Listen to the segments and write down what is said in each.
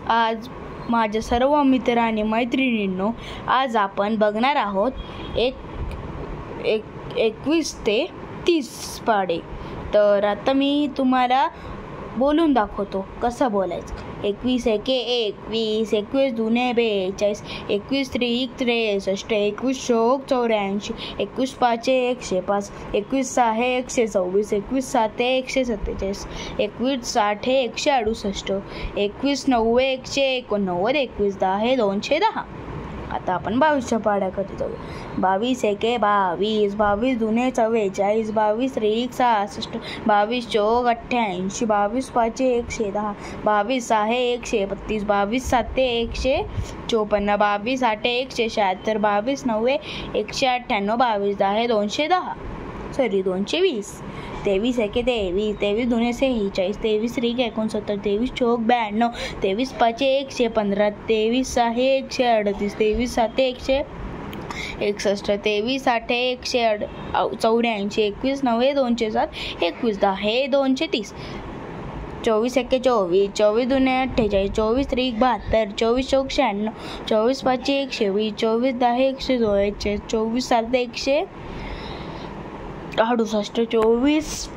आज माझ्या सर्व मित्र आणि मैत्रिणींनो, आज आपण बघणार आहोत 21 ते 30 पाढे. तर आता मी तुम्हाला बोलून दाखवतो कसं बोलायचं. 21 एके 21, 21 दुने 42, 21 त्रिक 63, 21 चौक 84, 21 पाचे 105, 21 सहा 124, 21 साते 147, 21 साठ 168, 21 नव्वे 189, 21 दहा 210. आता आपण 22च्या पाढ्याकडे जाऊया. 22 एके 22, 22 दुने 44, 22 त्रिक 66, 22 चौक 88, 22 पाचे 110, 22 सहा 132, 22 साते 154, 22 आठे 176, 22 नव्वे 198, 22 दहा 220. 23 एके 23, 23 दुने 46, 23 त्रिक 69, 23 चौक 92, 23 पाचे 115, 23 सहा 138, 23 साते 161, 23 आठे 184, 21 नव्वे 207, 21 दहा 230. 24 एके 24, 24 दुने 48, 24 त्रिक 72, 24 चौक 96, 24 पाचे 120, 24 दहा 142, 24 साते 168, 24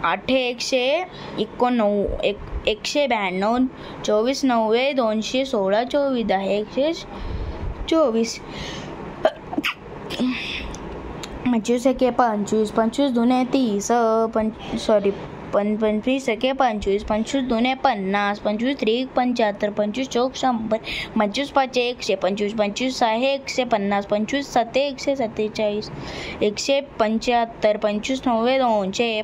आठे 192, 24 नव्वे 216, 24 दहा 124. 25 एके 25, 25 दुने 30, 25 एके 25, 25 दुने 50, 25 त्रिक 75, 25 चौक 100, 25 पाचे 125, 25 सहा 150, 25 साते 147, 175, 25 नव्वे 200.